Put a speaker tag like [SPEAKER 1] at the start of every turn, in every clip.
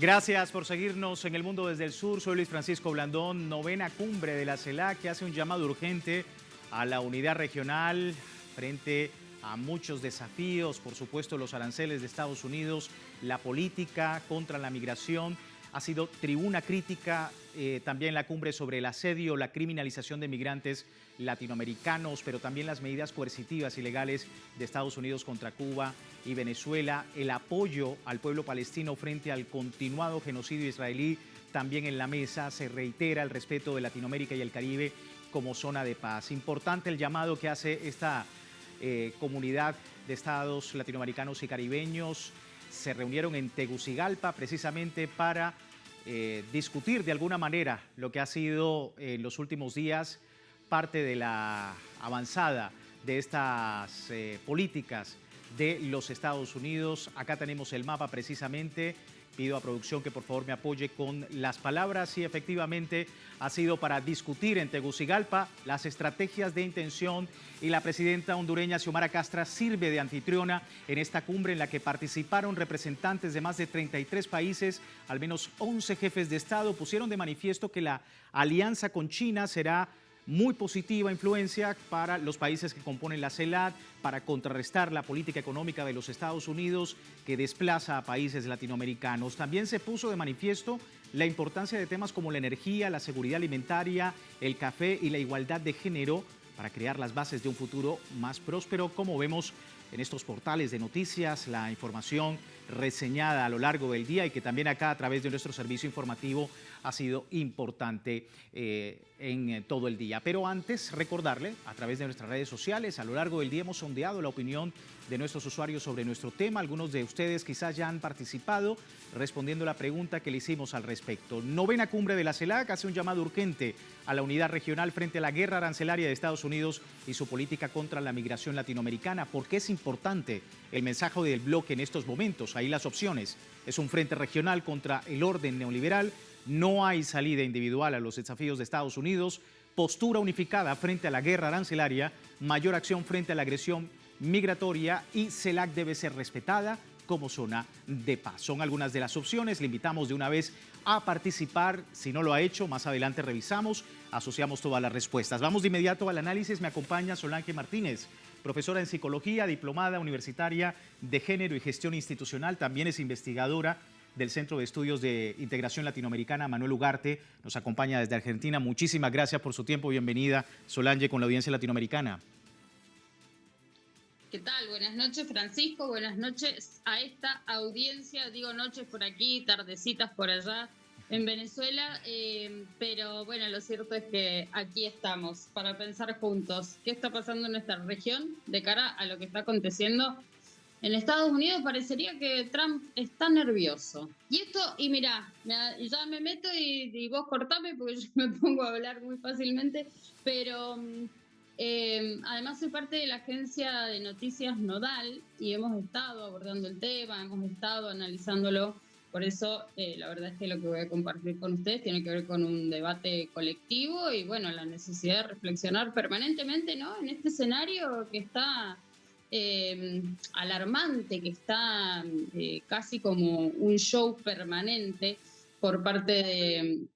[SPEAKER 1] Gracias por seguirnos en El Mundo desde el Sur. Soy Luis Francisco Blandón. Novena cumbre de la CELAC que hace un llamado urgente a la unidad regional frente a muchos desafíos, por supuesto los aranceles de Estados Unidos, la política contra la migración. Ha sido tribuna crítica también la cumbre sobre el asedio, la criminalización de migrantes latinoamericanos, pero también las medidas coercitivas y legales de Estados Unidos contra Cuba y Venezuela, el apoyo al pueblo palestino frente al continuado genocidio israelí también en la mesa. Se reitera el respeto de Latinoamérica y el Caribe como zona de paz. Importante el llamado que hace esta comunidad de estados latinoamericanos y caribeños. Se reunieron en Tegucigalpa precisamente para discutir de alguna manera lo que ha sido en los últimos días parte de la avanzada de estas políticas de los Estados Unidos. Acá tenemos el mapa precisamente. Pido a producción que por favor me apoye con las palabras. Y efectivamente ha sido para discutir en Tegucigalpa las estrategias de intención, y la presidenta hondureña Xiomara Castro sirve de anfitriona en esta cumbre en la que participaron representantes de más de 33 países. Al menos 11 jefes de Estado pusieron de manifiesto que la alianza con China será muy positiva influencia para los países que componen la CELAC, para contrarrestar la política económica de los Estados Unidos que desplaza a países latinoamericanos. También se puso de manifiesto la importancia de temas como la energía, la seguridad alimentaria, el café y la igualdad de género para crear las bases de un futuro más próspero. Como vemos en estos portales de noticias, la información reseñada a lo largo del día y que también acá a través de nuestro servicio informativo ha sido importante en todo el día. Pero antes, recordarle, a través de nuestras redes sociales, a lo largo del día hemos sondeado la opinión de nuestros usuarios sobre nuestro tema. Algunos de ustedes quizás ya han participado respondiendo la pregunta que le hicimos al respecto. Novena cumbre de la CELAC hace un llamado urgente a la unidad regional frente a la guerra arancelaria de Estados Unidos y su política contra la migración latinoamericana. ¿Por qué es importante el mensaje del bloque en estos momentos? Ahí las opciones. Es un frente regional contra el orden neoliberal. No hay salida individual a los desafíos de Estados Unidos. Postura unificada frente a la guerra arancelaria. Mayor acción frente a la agresión migratoria, y CELAC debe ser respetada como zona de paz. Son algunas de las opciones. Le invitamos de una vez a participar. Si no lo ha hecho, más adelante revisamos, asociamos todas las respuestas. Vamos de inmediato al análisis. Me acompaña Solange Martínez, profesora en psicología, diplomada universitaria de género y gestión institucional. También es investigadora del Centro de Estudios de Integración Latinoamericana Manuel Ugarte. Nos acompaña desde Argentina. Muchísimas gracias por su tiempo. Bienvenida, Solange, con la audiencia latinoamericana.
[SPEAKER 2] ¿Qué tal? Buenas noches, Francisco. Buenas noches a esta audiencia. Digo noches por aquí, tardecitas por allá en Venezuela. Pero bueno, lo cierto es que aquí estamos para pensar juntos qué está pasando en nuestra región de cara a lo que está aconteciendo en Estados Unidos. Parecería que Trump está nervioso. Y mirá, ya me meto y vos cortame porque yo me pongo a hablar muy fácilmente, pero además soy parte de la agencia de noticias Nodal y hemos estado abordando el tema, hemos estado analizándolo. Por eso la verdad es que lo que voy a compartir con ustedes tiene que ver con un debate colectivo y bueno, la necesidad de reflexionar permanentemente, ¿no?, en este escenario que está alarmante, que está casi como un show permanente por parte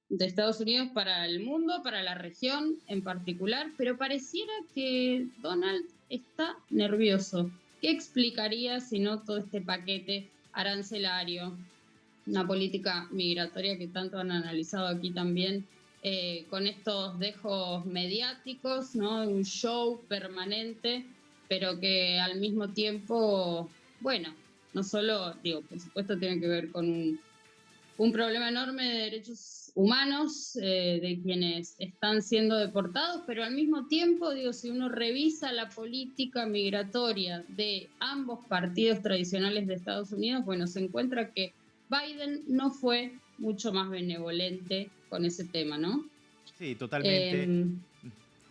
[SPEAKER 2] de Estados Unidos para el mundo, para la región en particular, pero pareciera que Donald está nervioso. ¿Qué explicaría si no todo este paquete arancelario, una política migratoria que tanto han analizado aquí también, con estos dejos mediáticos, ¿no?, un show permanente, pero que al mismo tiempo, bueno, no solo, digo, por supuesto tiene que ver con un problema enorme de derechos humanos, de quienes están siendo deportados, pero al mismo tiempo, digo, si uno revisa la política migratoria de ambos partidos tradicionales de Estados Unidos, bueno, se encuentra que Biden no fue mucho más benevolente con ese tema, ¿no?
[SPEAKER 1] Sí, totalmente.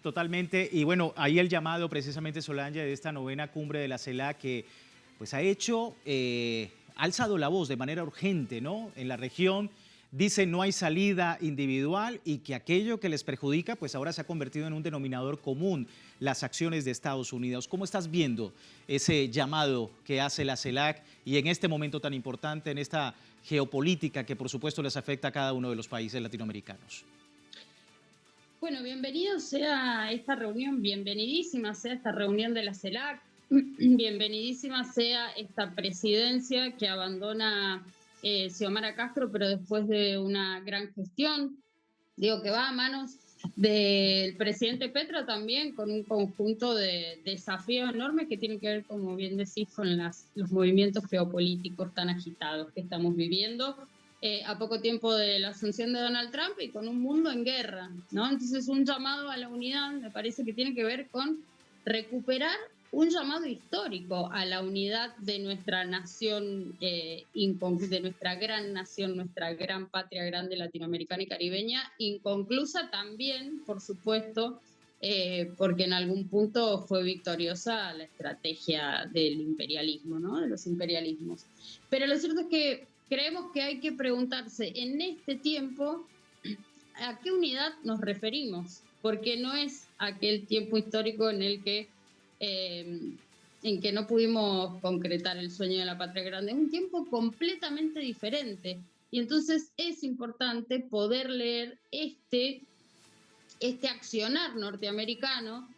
[SPEAKER 1] Totalmente. Y bueno, ahí el llamado precisamente, Solange, de esta novena cumbre de la CELAC que pues ha hecho, ha alzado la voz de manera urgente, ¿no?, en la región, dice no hay salida individual y que aquello que les perjudica pues ahora se ha convertido en un denominador común, las acciones de Estados Unidos. ¿Cómo estás viendo ese llamado que hace la CELAC y en este momento tan importante, en esta geopolítica que por supuesto les afecta a cada uno de los países latinoamericanos?
[SPEAKER 2] Bueno, bienvenido sea esta reunión, bienvenidísima sea esta reunión de la CELAC, bienvenidísima sea esta presidencia que abandona Xiomara Castro, pero después de una gran gestión, digo que va a manos del presidente Petro también, con un conjunto de desafíos enormes que tienen que ver, como bien decís, con los movimientos geopolíticos tan agitados que estamos viviendo a poco tiempo de la asunción de Donald Trump y con un mundo en guerra, ¿no? Entonces un llamado a la unidad me parece que tiene que ver con recuperar un llamado histórico a la unidad de nuestra nación, de nuestra gran nación, nuestra gran patria grande latinoamericana y caribeña, inconclusa también, por supuesto, porque en algún punto fue victoriosa la estrategia del imperialismo, ¿no? De los imperialismos. Pero lo cierto es que creemos que hay que preguntarse en este tiempo a qué unidad nos referimos, porque no es aquel tiempo histórico en que no pudimos concretar el sueño de la patria grande. Es un tiempo completamente diferente. Y entonces es importante poder leer este accionar norteamericano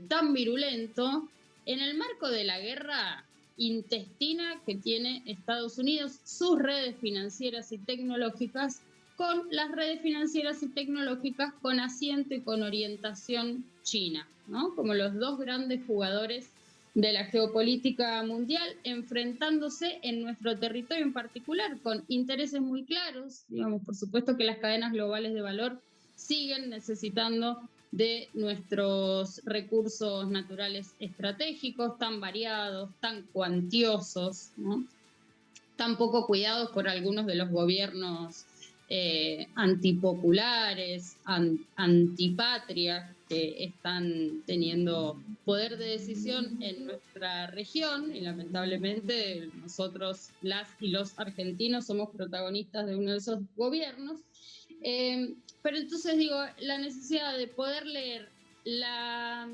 [SPEAKER 2] tan virulento en el marco de la guerra intestina que tiene Estados Unidos, sus redes financieras y tecnológicas, con las redes financieras y tecnológicas con asiento y con orientación china, ¿no? Como los dos grandes jugadores de la geopolítica mundial, enfrentándose en nuestro territorio en particular, con intereses muy claros. Digamos, por supuesto que las cadenas globales de valor siguen necesitando de nuestros recursos naturales estratégicos, tan variados, tan cuantiosos, ¿no? Tan poco cuidados por algunos de los gobiernos antipopulares, antipatria, que están teniendo poder de decisión en nuestra región, y lamentablemente nosotros, las y los argentinos, somos protagonistas de uno de esos gobiernos. Pero entonces digo, la necesidad de poder leer la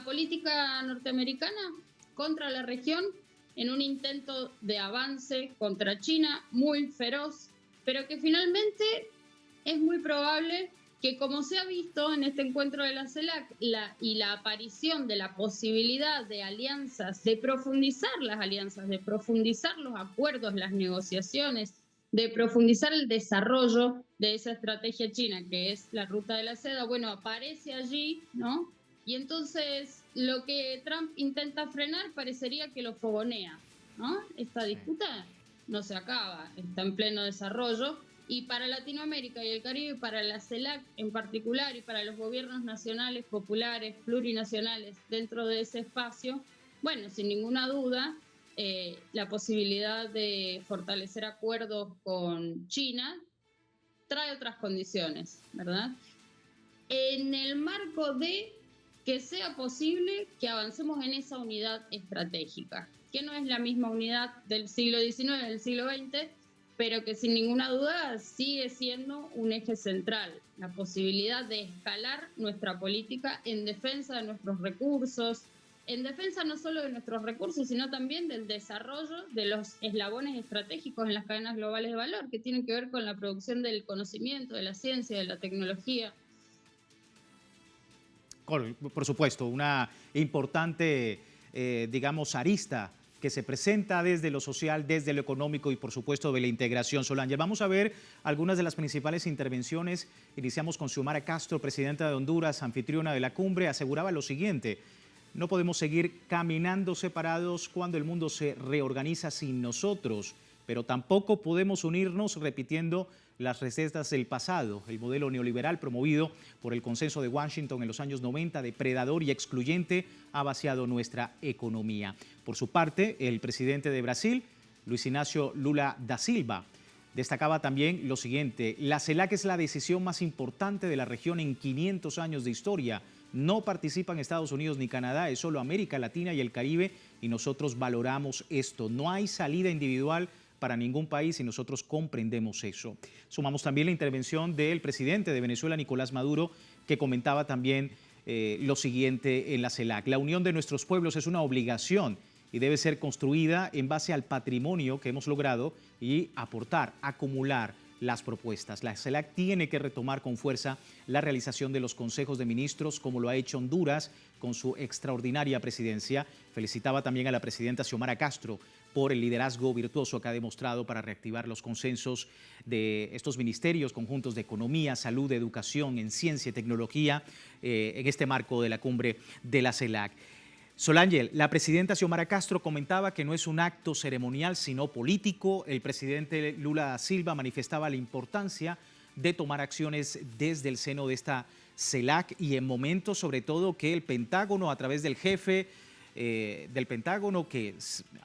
[SPEAKER 2] política norteamericana contra la región en un intento de avance contra China muy feroz, pero que finalmente es muy probable que, como se ha visto en este encuentro de la CELAC, y la aparición de la posibilidad de alianzas, de profundizar las alianzas, de profundizar los acuerdos, las negociaciones, de profundizar el desarrollo de esa estrategia china, que es la ruta de la seda, bueno, aparece allí, ¿no? Y entonces lo que Trump intenta frenar parecería que lo fogonea, ¿no? Esta disputa no se acaba, está en pleno desarrollo, y para Latinoamérica y el Caribe, para la CELAC en particular, y para los gobiernos nacionales, populares, plurinacionales dentro de ese espacio, bueno, sin ninguna duda, la posibilidad de fortalecer acuerdos con China trae otras condiciones, ¿verdad? En el marco de que sea posible que avancemos en esa unidad estratégica, que no es la misma unidad del siglo XIX, del siglo XX, pero que sin ninguna duda sigue siendo un eje central, la posibilidad de escalar nuestra política en defensa de nuestros recursos, en defensa no solo de nuestros recursos, sino también del desarrollo de los eslabones estratégicos en las cadenas globales de valor, que tienen que ver con la producción del conocimiento, de la ciencia, de la tecnología.
[SPEAKER 1] Por supuesto, una importante, digamos, arista que se presenta desde lo social, desde lo económico y por supuesto de la integración. Solange, vamos a ver algunas de las principales intervenciones. Iniciamos con Xiomara Castro, presidenta de Honduras, anfitriona de la cumbre, aseguraba lo siguiente: no podemos seguir caminando separados cuando el mundo se reorganiza sin nosotros, pero tampoco podemos unirnos repitiendo las recetas del pasado. El modelo neoliberal promovido por el consenso de Washington en los años 90, depredador y excluyente, ha vaciado nuestra economía. Por su parte, el presidente de Brasil, Luis Ignacio Lula da Silva, destacaba también lo siguiente: la CELAC es la decisión más importante de la región en 500 años de historia. No participan Estados Unidos ni Canadá, es solo América Latina y el Caribe, y nosotros valoramos esto. No hay salida individual para ningún país y nosotros comprendemos eso. Sumamos también la intervención del presidente de Venezuela, Nicolás Maduro, que comentaba también lo siguiente en la CELAC. La unión de nuestros pueblos es una obligación y debe ser construida en base al patrimonio que hemos logrado y aportar, acumular las propuestas. La CELAC tiene que retomar con fuerza la realización de los consejos de ministros, como lo ha hecho Honduras con su extraordinaria presidencia. Felicitaba también a la presidenta Xiomara Castro por el liderazgo virtuoso que ha demostrado para reactivar los consensos de estos ministerios conjuntos de economía, salud, educación, en ciencia y tecnología, en este marco de la cumbre de la CELAC. Solángel, la presidenta Xiomara Castro comentaba que no es un acto ceremonial, sino político. El presidente Lula da Silva manifestaba la importancia de tomar acciones desde el seno de esta CELAC y en momentos, sobre todo, que el Pentágono, a través del jefe del Pentágono, que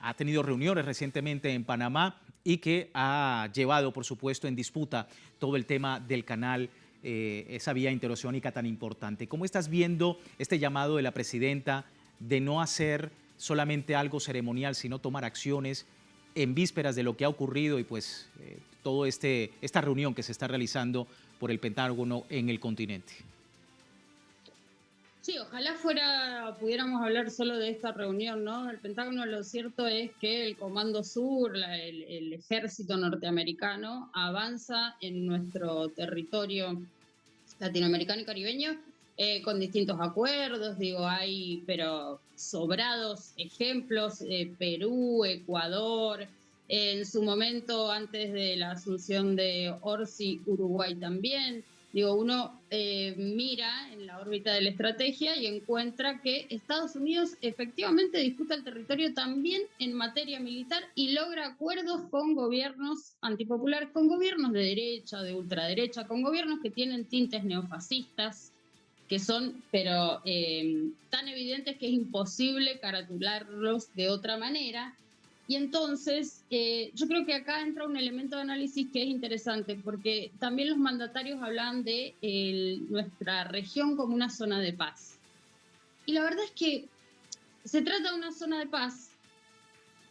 [SPEAKER 1] ha tenido reuniones recientemente en Panamá y que ha llevado, por supuesto, en disputa todo el tema del canal, esa vía interoceánica tan importante. ¿Cómo estás viendo este llamado de la presidenta de no hacer solamente algo ceremonial, sino tomar acciones en vísperas de lo que ha ocurrido y pues todo esta reunión que se está realizando por el Pentágono en el continente?
[SPEAKER 2] Sí, ojalá pudiéramos hablar solo de esta reunión, ¿no? El Pentágono, lo cierto es que el Comando Sur, el ejército norteamericano, avanza en nuestro territorio latinoamericano y caribeño con distintos acuerdos, hay pero sobrados ejemplos, Perú, Ecuador, en su momento antes de la asunción de Orsi, Uruguay también. Uno mira en la órbita de la estrategia y encuentra que Estados Unidos efectivamente disputa el territorio también en materia militar y logra acuerdos con gobiernos antipopulares, con gobiernos de derecha, de ultraderecha, con gobiernos que tienen tintes neofascistas, que son pero tan evidentes que es imposible caratularlos de otra manera. Y entonces, yo creo que acá entra un elemento de análisis que es interesante, porque también los mandatarios hablan de nuestra región como una zona de paz. Y la verdad es que se trata de una zona de paz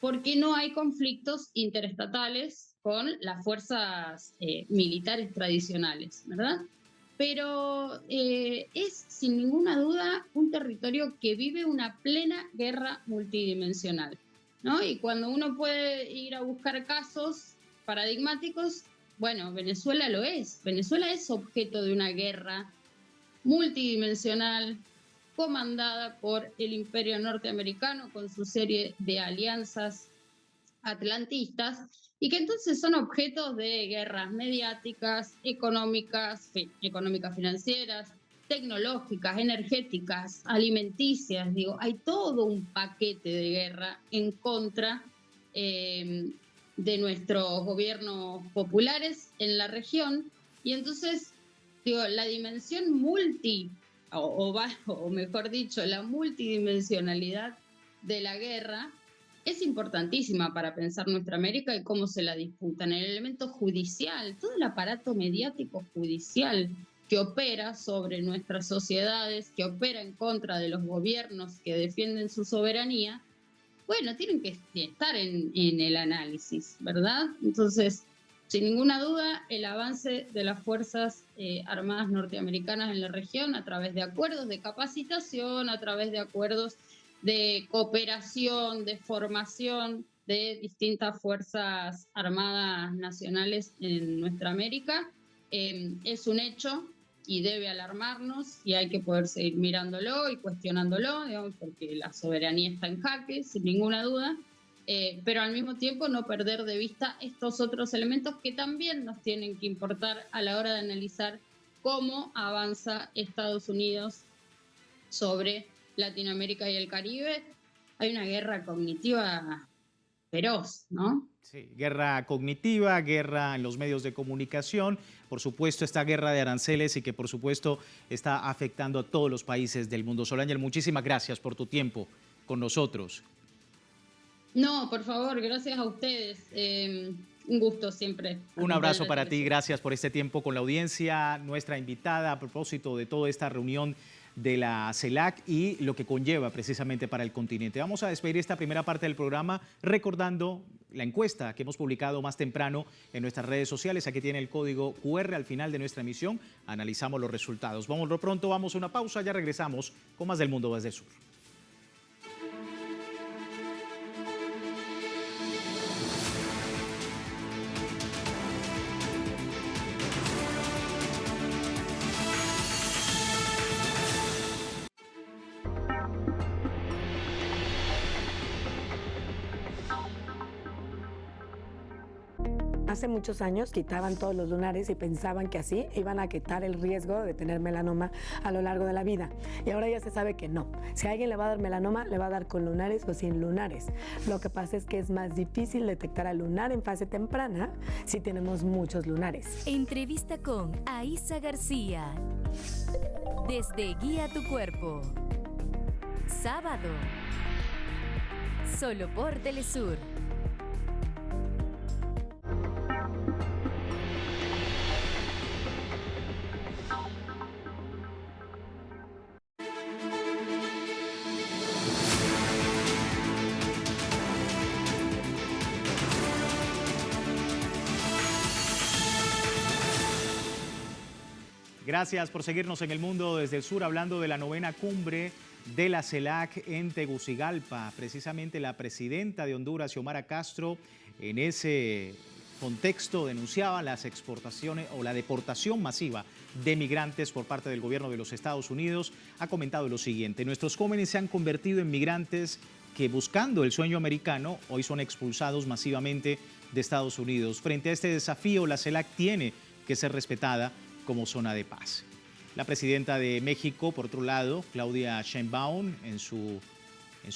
[SPEAKER 2] porque no hay conflictos interestatales con las fuerzas militares tradicionales, ¿verdad? Pero es, sin ninguna duda, un territorio que vive una plena guerra multidimensional, ¿no? Y cuando uno puede ir a buscar casos paradigmáticos, bueno, Venezuela lo es. Venezuela es objeto de una guerra multidimensional comandada por el Imperio norteamericano con su serie de alianzas atlantistas y que entonces son objetos de guerras mediáticas, económicas financieras, tecnológicas, energéticas, alimenticias. Hay todo un paquete de guerra en contra de nuestros gobiernos populares en la región. Y entonces, la dimensión o mejor dicho, la multidimensionalidad de la guerra es importantísima para pensar nuestra América y cómo se la disputan. El elemento judicial, todo el aparato mediático judicial que opera sobre nuestras sociedades, que opera en contra de los gobiernos que defienden su soberanía, bueno, tienen que estar en el análisis, ¿verdad? Entonces, sin ninguna duda, el avance de las Fuerzas Armadas norteamericanas en la región a través de acuerdos de capacitación, a través de acuerdos de cooperación, de formación de distintas Fuerzas Armadas nacionales en nuestra América, es un hecho y debe alarmarnos y hay que poder seguir mirándolo y cuestionándolo, porque la soberanía está en jaque, sin ninguna duda, pero al mismo tiempo no perder de vista estos otros elementos que también nos tienen que importar a la hora de analizar cómo avanza Estados Unidos sobre Latinoamérica y el Caribe. Hay una guerra cognitiva feroz, ¿no?
[SPEAKER 1] Sí, guerra cognitiva, guerra en los medios de comunicación, por supuesto esta guerra de aranceles y que por supuesto está afectando a todos los países del mundo. Solángel, muchísimas gracias por tu tiempo con nosotros.
[SPEAKER 2] No, por favor, gracias a ustedes. Un gusto siempre.
[SPEAKER 1] Un abrazo para ti, gracias por este tiempo con la audiencia. Nuestra invitada a propósito de toda esta reunión de la CELAC y lo que conlleva precisamente para el continente. Vamos a despedir esta primera parte del programa recordando la encuesta que hemos publicado más temprano en nuestras redes sociales. Aquí tiene el código QR al final de nuestra emisión. Analizamos los resultados. Vamos pronto, vamos a una pausa, ya regresamos con más del mundo desde el sur.
[SPEAKER 3] Hace muchos años quitaban todos los lunares y pensaban que así iban a quitar el riesgo de tener melanoma a lo largo de la vida. Y ahora ya se sabe que no. Si a alguien le va a dar melanoma, le va a dar con lunares o sin lunares. Lo que pasa es que es más difícil detectar al lunar en fase temprana si tenemos muchos lunares.
[SPEAKER 4] Entrevista con Aisa García. Desde Guía tu Cuerpo. Sábado. Solo por Telesur.
[SPEAKER 1] Gracias por seguirnos en El Mundo desde el Sur, hablando de la 9ª cumbre de la CELAC en Tegucigalpa. Precisamente la presidenta de Honduras, Xiomara Castro, en ese contexto denunciaba las exportaciones o la deportación masiva de migrantes por parte del gobierno de los Estados Unidos. Ha comentado lo siguiente: nuestros jóvenes se han convertido en migrantes que, buscando el sueño americano, hoy son expulsados masivamente de Estados Unidos. Frente a este desafío, la CELAC tiene que ser respetada como zona de paz. La presidenta de México, por otro lado, Claudia Sheinbaum, en su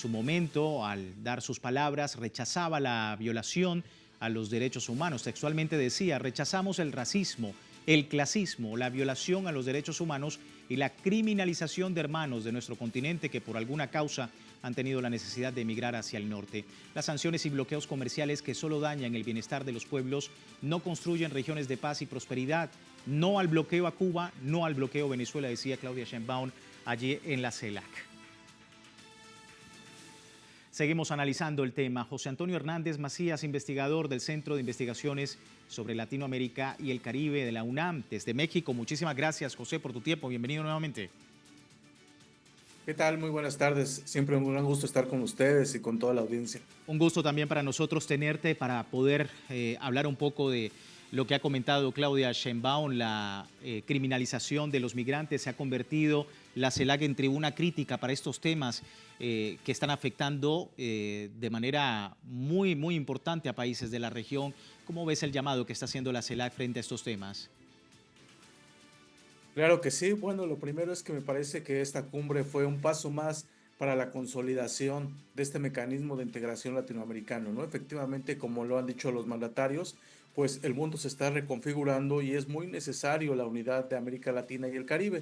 [SPEAKER 1] momento, al dar sus palabras, rechazaba la violación a los derechos humanos. Textualmente decía: rechazamos el racismo, el clasismo, la violación a los derechos humanos y la criminalización de hermanos de nuestro continente que por alguna causa han tenido la necesidad de emigrar hacia el norte. Las sanciones y bloqueos comerciales que solo dañan el bienestar de los pueblos no construyen regiones de paz y prosperidad. No al bloqueo a Cuba, no al bloqueo a Venezuela, decía Claudia Sheinbaum allí en la CELAC. Seguimos analizando el tema. José Antonio Hernández Macías, investigador del Centro de Investigaciones sobre Latinoamérica y el Caribe de la UNAM, desde México. Muchísimas gracias, José, por tu tiempo. Bienvenido nuevamente.
[SPEAKER 5] ¿Qué tal? Muy buenas tardes. Siempre un gran gusto estar con ustedes y con toda la audiencia.
[SPEAKER 1] Un gusto también para nosotros tenerte para poder hablar un poco de lo que ha comentado Claudia Sheinbaum. La criminalización de los migrantes se ha convertido la CELAC en tribuna crítica para estos temas que están afectando de manera muy importante a países de la región. ¿Cómo ves el llamado que está haciendo la CELAC frente a estos temas?
[SPEAKER 5] Claro que sí. Bueno, lo primero es que me parece que esta cumbre fue un paso más para la consolidación de este mecanismo de integración latinoamericano, ¿no? Efectivamente, como lo han dicho los mandatarios, pues el mundo se está reconfigurando y es muy necesario la unidad de América Latina y el Caribe.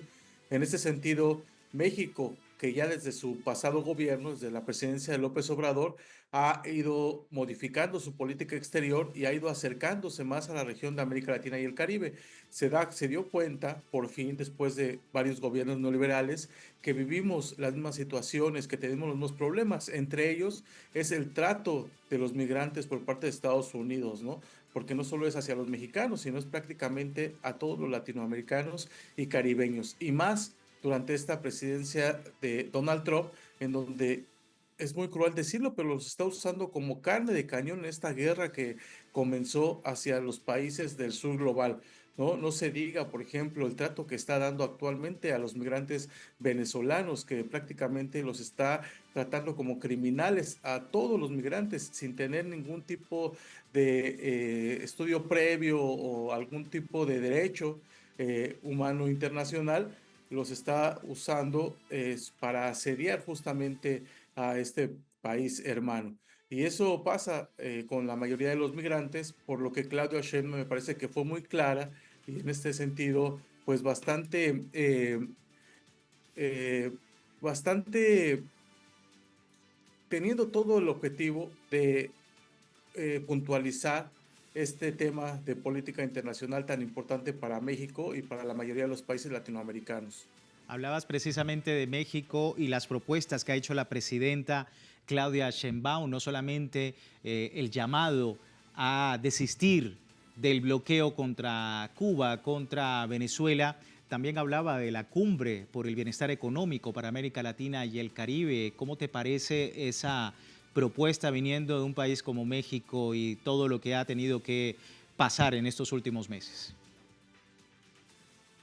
[SPEAKER 5] En ese sentido, México, que ya desde su pasado gobierno, desde la presidencia de López Obrador, ha ido modificando su política exterior y ha ido acercándose más a la región de América Latina y el Caribe. Se dio cuenta, por fin, después de varios gobiernos neoliberales, que vivimos las mismas situaciones, que tenemos los mismos problemas. Entre ellos es el trato de los migrantes por parte de Estados Unidos, ¿no? Porque no solo es hacia los mexicanos, sino es prácticamente a todos los latinoamericanos y caribeños. Y más durante esta presidencia de Donald Trump, en donde es muy cruel decirlo, pero los está usando como carne de cañón en esta guerra que comenzó hacia los países del sur global. No se diga, por ejemplo, el trato que está dando actualmente a los migrantes venezolanos, que prácticamente los está tratando como criminales a todos los migrantes sin tener ningún tipo de estudio previo o algún tipo de derecho humano internacional. Los está usando para asediar justamente a este país hermano. Y eso pasa con la mayoría de los migrantes, por lo que Claudia Sheinbaum me parece que fue muy clara y en este sentido, pues bastante teniendo todo el objetivo de puntualizar este tema de política internacional tan importante para México y para la mayoría de los países latinoamericanos.
[SPEAKER 1] Hablabas precisamente de México y las propuestas que ha hecho la presidenta Claudia Sheinbaum, no solamente el llamado a desistir del bloqueo contra Cuba, contra Venezuela, también hablaba de la cumbre por el bienestar económico para América Latina y el Caribe. ¿Cómo te parece esa propuesta viniendo de un país como México y todo lo que ha tenido que pasar en estos últimos meses?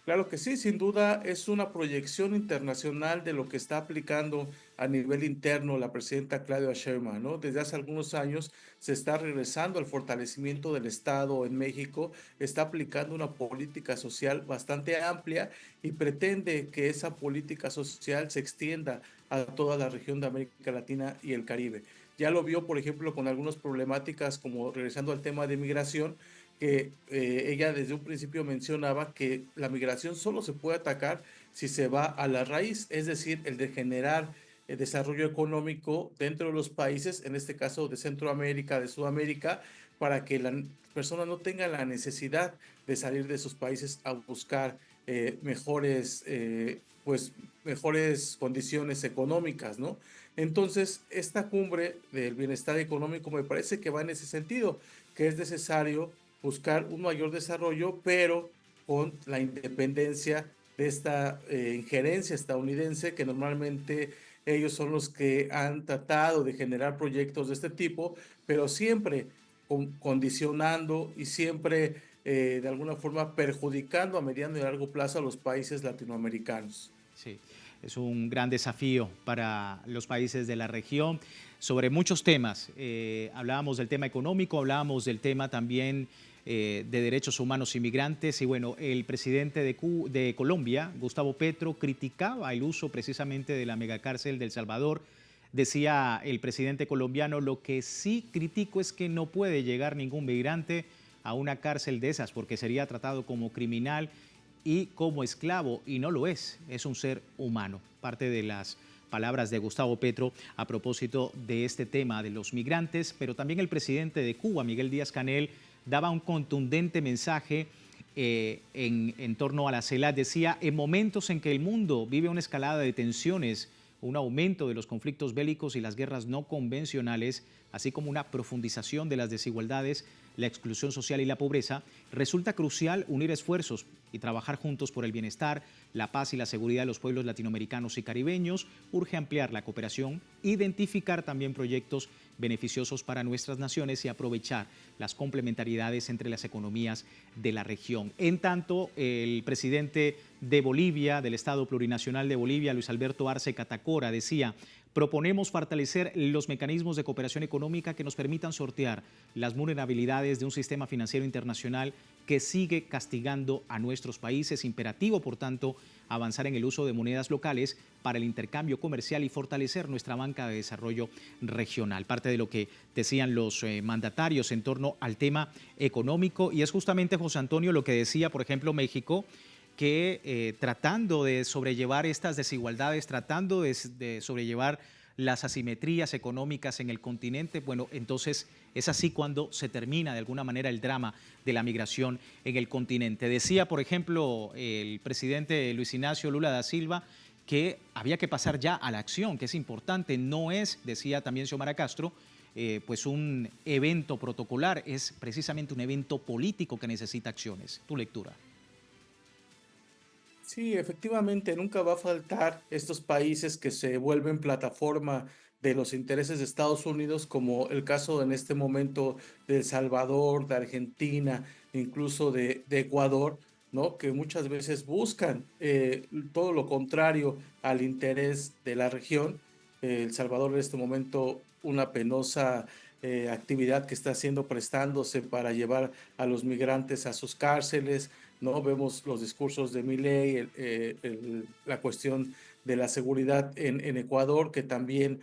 [SPEAKER 5] Claro que sí, sin duda es una proyección internacional de lo que está aplicando a nivel interno la presidenta Claudia Sheinbaum, ¿no? Desde hace algunos años se está regresando al fortalecimiento del Estado en México, está aplicando una política social bastante amplia y pretende que esa política social se extienda a toda la región de América Latina y el Caribe. Ya lo vio, por ejemplo, con algunas problemáticas como regresando al tema de migración, que ella desde un principio mencionaba que la migración solo se puede atacar si se va a la raíz, es decir, el de generar desarrollo económico dentro de los países, en este caso de Centroamérica, de Sudamérica, para que la persona no tenga la necesidad de salir de sus países a buscar pues, mejores condiciones económicas, ¿no? Entonces, esta cumbre del bienestar económico me parece que va en ese sentido, que es necesario buscar un mayor desarrollo, pero con la independencia de esta injerencia estadounidense, que normalmente ellos son los que han tratado de generar proyectos de este tipo, pero siempre condicionando y siempre de alguna forma perjudicando a mediano y largo plazo a los países latinoamericanos.
[SPEAKER 1] Sí, es un gran desafío para los países de la región sobre muchos temas. Hablábamos del tema económico, hablábamos del tema también de derechos humanos y migrantes. Y bueno, el presidente de Colombia, Gustavo Petro, criticaba el uso precisamente de la megacárcel de El Salvador. Decía el presidente colombiano: lo que sí critico es que no puede llegar ningún migrante a una cárcel de esas porque sería tratado como criminal y como esclavo, y no lo es un ser humano. Parte de las palabras de Gustavo Petro a propósito de este tema de los migrantes, pero también el presidente de Cuba, Miguel Díaz-Canel, daba un contundente mensaje en torno a la CELAC. Decía: en momentos en que el mundo vive una escalada de tensiones, un aumento de los conflictos bélicos y las guerras no convencionales, así como una profundización de las desigualdades, la exclusión social y la pobreza, resulta crucial unir esfuerzos y trabajar juntos por el bienestar, la paz y la seguridad de los pueblos latinoamericanos y caribeños. Urge ampliar la cooperación, identificar también proyectos beneficiosos para nuestras naciones y aprovechar las complementariedades entre las economías de la región. En tanto, el presidente de Bolivia, del Estado Plurinacional de Bolivia, Luis Alberto Arce Catacora, decía: proponemos fortalecer los mecanismos de cooperación económica que nos permitan sortear las vulnerabilidades de un sistema financiero internacional que sigue castigando a nuestros países. Imperativo, por tanto, avanzar en el uso de monedas locales para el intercambio comercial y fortalecer nuestra banca de desarrollo regional. Parte de lo que decían los mandatarios en torno al tema económico, y es justamente, José Antonio, lo que decía, por ejemplo, México, que tratando de sobrellevar estas desigualdades, tratando de sobrellevar las asimetrías económicas en el continente, bueno, entonces es así cuando se termina de alguna manera el drama de la migración en el continente. Decía, por ejemplo, el presidente Luis Ignacio Lula da Silva que había que pasar ya a la acción, que es importante, no es, decía también Xiomara Castro, pues un evento protocolar, es precisamente un evento político que necesita acciones. Tu lectura.
[SPEAKER 5] Sí, efectivamente, nunca va a faltar estos países que se vuelven plataforma de los intereses de Estados Unidos, como el caso en este momento de El Salvador, de Argentina, incluso de Ecuador, ¿no? Que muchas veces buscan todo lo contrario al interés de la región. El Salvador en este momento una penosa actividad que está haciendo prestándose para llevar a los migrantes a sus cárceles, ¿no? Vemos los discursos de Milei, la cuestión de la seguridad en Ecuador, que también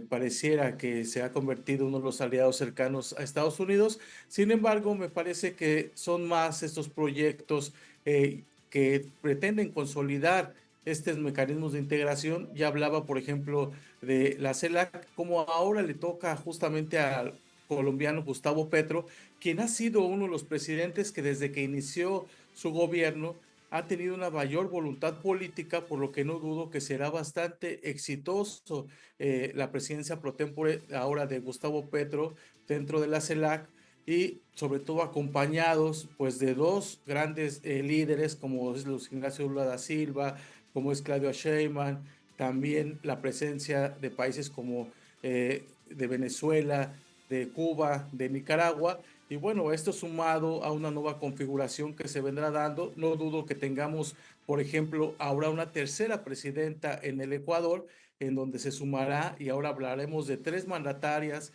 [SPEAKER 5] pareciera que se ha convertido en uno de los aliados cercanos a Estados Unidos. Sin embargo, me parece que son más estos proyectos que pretenden consolidar estos mecanismos de integración. Ya hablaba, por ejemplo, de la CELAC, como ahora le toca justamente al colombiano Gustavo Petro, quien ha sido uno de los presidentes que desde que inició su gobierno ha tenido una mayor voluntad política, por lo que no dudo que será bastante exitoso la presidencia pro tempore ahora de Gustavo Petro dentro de la CELAC, y sobre todo acompañados pues de dos grandes líderes como es Luis Ignacio Lula da Silva, como es Claudia Sheinbaum, también la presencia de países como de Venezuela, de Cuba, de Nicaragua. Y bueno, esto sumado a una nueva configuración que se vendrá dando, no dudo que tengamos, por ejemplo, ahora una tercera presidenta en el Ecuador, en donde se sumará, y ahora hablaremos de 3 mandatarias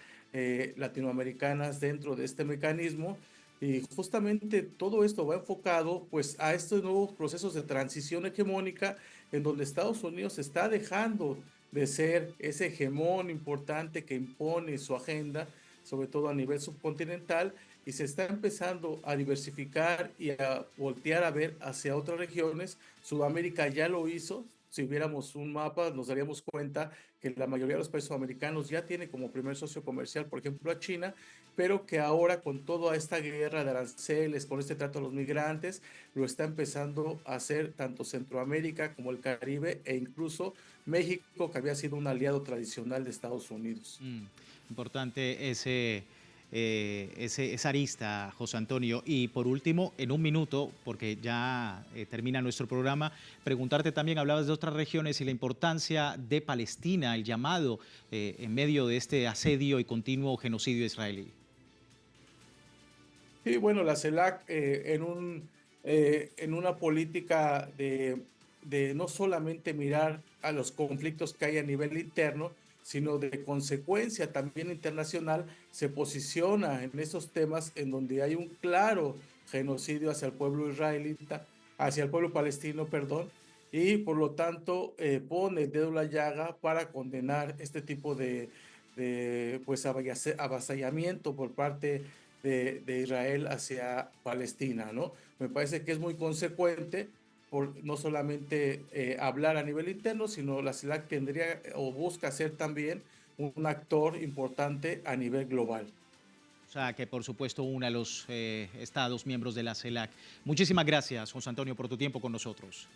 [SPEAKER 5] latinoamericanas dentro de este mecanismo. Y justamente todo esto va enfocado pues a estos nuevos procesos de transición hegemónica, en donde Estados Unidos está dejando de ser ese hegemón importante que impone su agenda, sobre todo a nivel subcontinental, y se está empezando a diversificar y a voltear a ver hacia otras regiones. Sudamérica ya lo hizo. Si viéramos un mapa, nos daríamos cuenta que la mayoría de los países sudamericanos ya tiene como primer socio comercial, por ejemplo, a China, pero que ahora con toda esta guerra de aranceles, con este trato a los migrantes, lo está empezando a hacer tanto Centroamérica como el Caribe, e incluso México, que había sido un aliado tradicional de Estados Unidos.
[SPEAKER 1] Importante esa arista, José Antonio. Y por último, en un minuto, porque ya termina nuestro programa, preguntarte también, hablabas de otras regiones y la importancia de Palestina, el llamado en medio de este asedio y continuo genocidio israelí.
[SPEAKER 5] Sí, bueno, la CELAC en una política de no solamente mirar a los conflictos que hay a nivel interno, sino de consecuencia también internacional, se posiciona en esos temas en donde hay un claro genocidio hacia el pueblo israelita, hacia el pueblo palestino, perdón, y por lo tanto pone el dedo en la llaga para condenar este tipo de pues avasallamiento por parte de Israel hacia Palestina, ¿no? Me parece que es muy consecuente por no solamente hablar a nivel interno, sino la CELAC tendría o busca ser también un actor importante a nivel global.
[SPEAKER 1] O sea, que por supuesto une a los estados miembros de la CELAC. Muchísimas gracias, José Antonio, por tu tiempo con nosotros.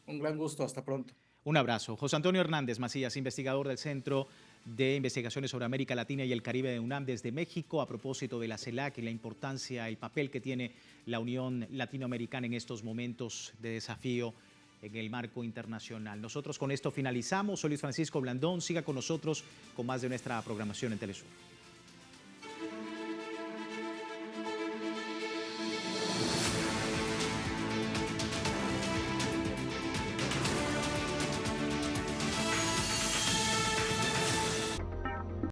[SPEAKER 5] Un gran gusto, hasta pronto.
[SPEAKER 1] Un abrazo. José Antonio Hernández Macías, investigador del Centro de Investigaciones sobre América Latina y el Caribe de UNAM desde México, a propósito de la CELAC y la importancia, el papel que tiene la Unión Latinoamericana en estos momentos de desafío en el marco internacional. Nosotros con esto finalizamos. Soy Luis Francisco Blandón. Siga con nosotros con más de nuestra programación en Telesur.